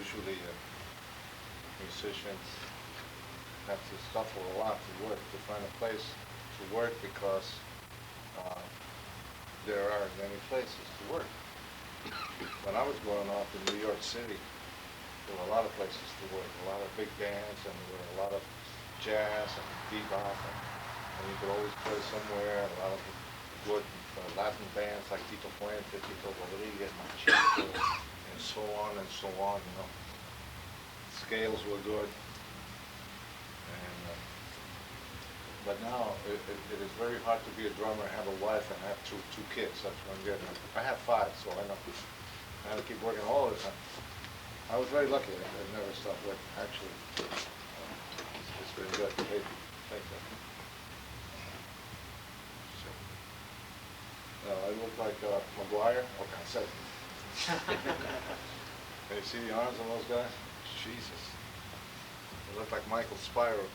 usually musicians have to suffer a lot to work, to find a place to work because uh, there are many places to work. When I was growing up in New York City, there were a lot of places to work, a lot of big bands, and there were a lot of jazz and bebop, and you could always play somewhere. A lot of good Latin bands like Tito Puente, Tito Rodriguez, Machito, and so on and so on. You know, scales were good, and but now it is very hard to be a drummer, have a wife, and have two kids. That's what I'm getting. I have five, so I know I had to keep working all the time. I was very lucky. I never stopped working. Actually, it's been good. Hey, thank you. I look like McGuire or Cassette. Can you see the arms on those guys? Jesus. They look like Michael Spyro.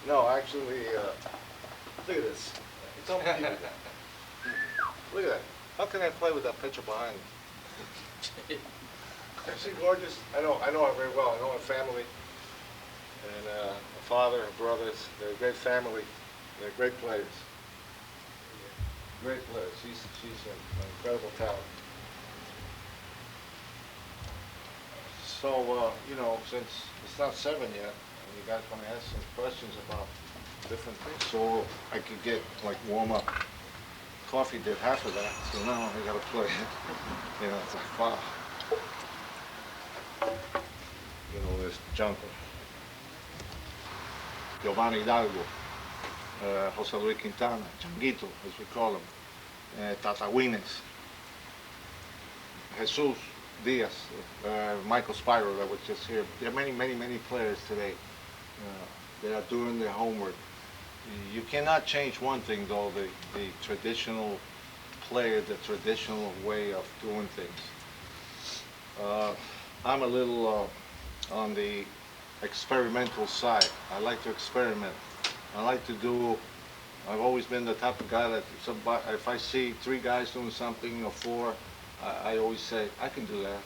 No, actually, look at this. It's unbelievable. Look at that. How can I play with that picture behind me? Is she gorgeous? I know her very well. I know her family. And her father, her brothers. They're a great family. They're great players. Great players. She's an incredible talent. So, you know, since it's not 7 yet, and you guys want to ask some questions about different things, so I could get, like, warm up. Coffee did half of that, so now I gotta play. You know, it's like, wow. You know, this jungle. Giovanni Hidalgo, Jose Luis Quintana, Changuito, as we call him, Tatahuines, Jesus Diaz, Michael Spyro that was just here. There are many players today. They are doing their homework. You cannot change one thing though, the traditional player, the traditional way of doing things. I'm a little on the experimental side. I like to experiment. I like to do, I've always been the type of guy that if I see 3 guys doing something or 4, I always say, I can do that.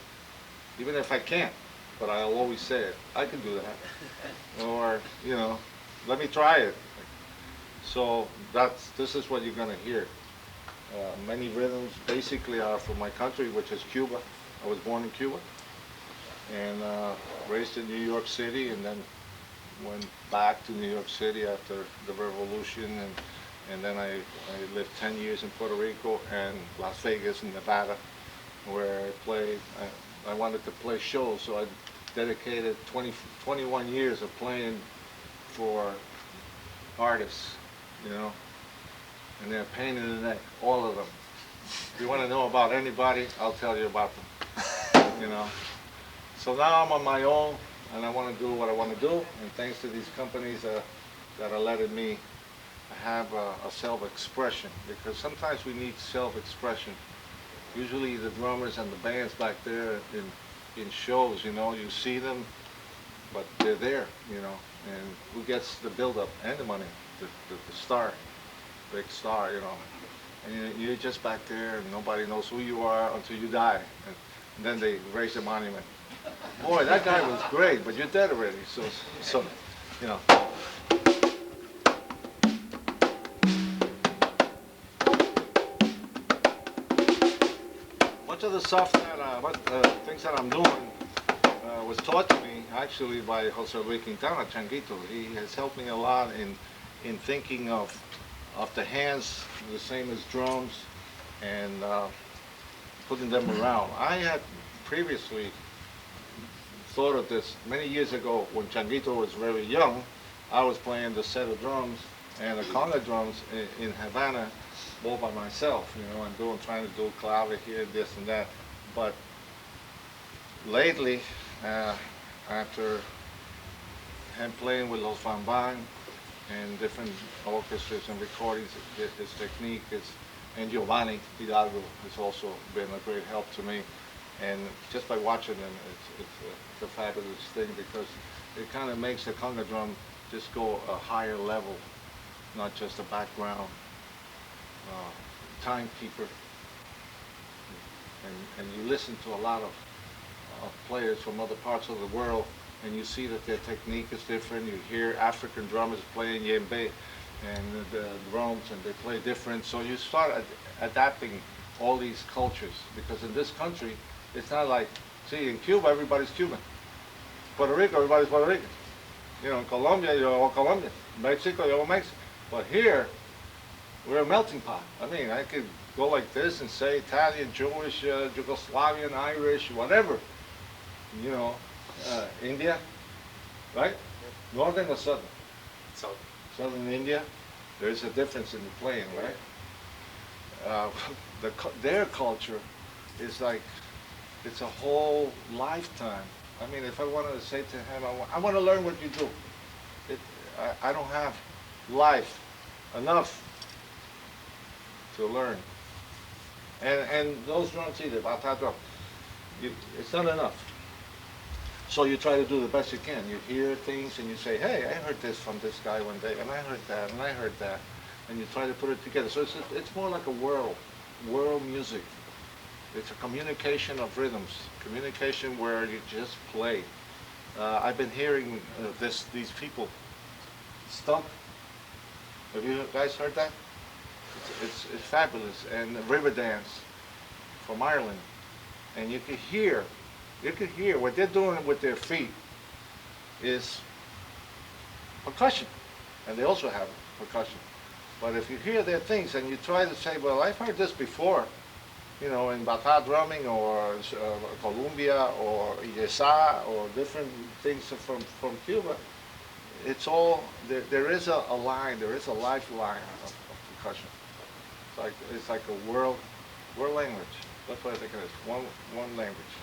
Even if I can't, but I'll always say it, I can do that. Or, you know, let me try it. So this is what you're gonna hear. Many rhythms basically are from my country, which is Cuba. I was born in Cuba and raised in New York City, and then went back to New York City after the revolution, and then I lived 10 years in Puerto Rico and Las Vegas in Nevada, where I played. I wanted to play shows, so I dedicated 21 years of playing for artists, you know, and they're a pain in the neck, all of them. If you want to know about anybody, I'll tell you about them, you know. So now I'm on my own, and I want to do what I want to do, and thanks to these companies that are letting me have a self-expression, because sometimes we need self-expression. Usually the drummers and the bands back there in shows, you know, you see them, but they're there, you know, and who gets the build-up and the money? The star, big star, you know. And you're just back there, and nobody knows who you are until you die, and then they raise a monument. Boy, that guy was great, but you're dead already, so you know. Much of the stuff that, things that I'm doing was taught to me actually by Jose Luis Quintana, Changuito. He has helped me a lot in thinking of the hands the same as drums and putting them around. I had previously thought of this many years ago when Changuito was very young. I was playing the set of drums and the conga drums in Havana all by myself, you know, and trying to do clave here, this and that. But lately, after him playing with Los Van Van and different orchestras and recordings, his technique is, and Giovanni Hidalgo has also been a great help to me. And just by watching them, it's a fabulous thing, because it kind of makes the conga drum just go a higher level, not just a background timekeeper. and you listen to a lot of players from other parts of the world, and you see that their technique is different. You hear African drummers playing yembe and the drums, and they play different. So you start adapting all these cultures, because in this country, it's not like, see, in Cuba, everybody's Cuban. Puerto Rico, everybody's Puerto Rican. You know, in Colombia, you're all Colombian. Mexico, you're all Mexican. But here, we're a melting pot. I mean, I could go like this and say Italian, Jewish, Yugoslavian, Irish, whatever. You know, India, right? Northern or southern? So Southern India, there's a difference in the playing, right? Their culture is like, it's a whole lifetime. I mean, if I wanted to say to him, I want to learn what you do. I don't have life enough to learn. And those drums either, bata drum, it's not enough. So you try to do the best you can. You hear things and you say, hey, I heard this from this guy one day, and I heard that, and I heard that. And you try to put it together. So it's more like a world music. It's a communication of rhythms, communication where you just play. I've been hearing these people stomp. Have you guys heard that? It's fabulous. And river dance from Ireland. And you can hear what they're doing with their feet is percussion. And they also have percussion. But if you hear their things and you try to say, well, I've heard this before, you know, in bata drumming or Colombia or yesa or different things from Cuba, it's all, there is a line, there is a lifeline of percussion. It's like a world language. That's what I think it is, one language.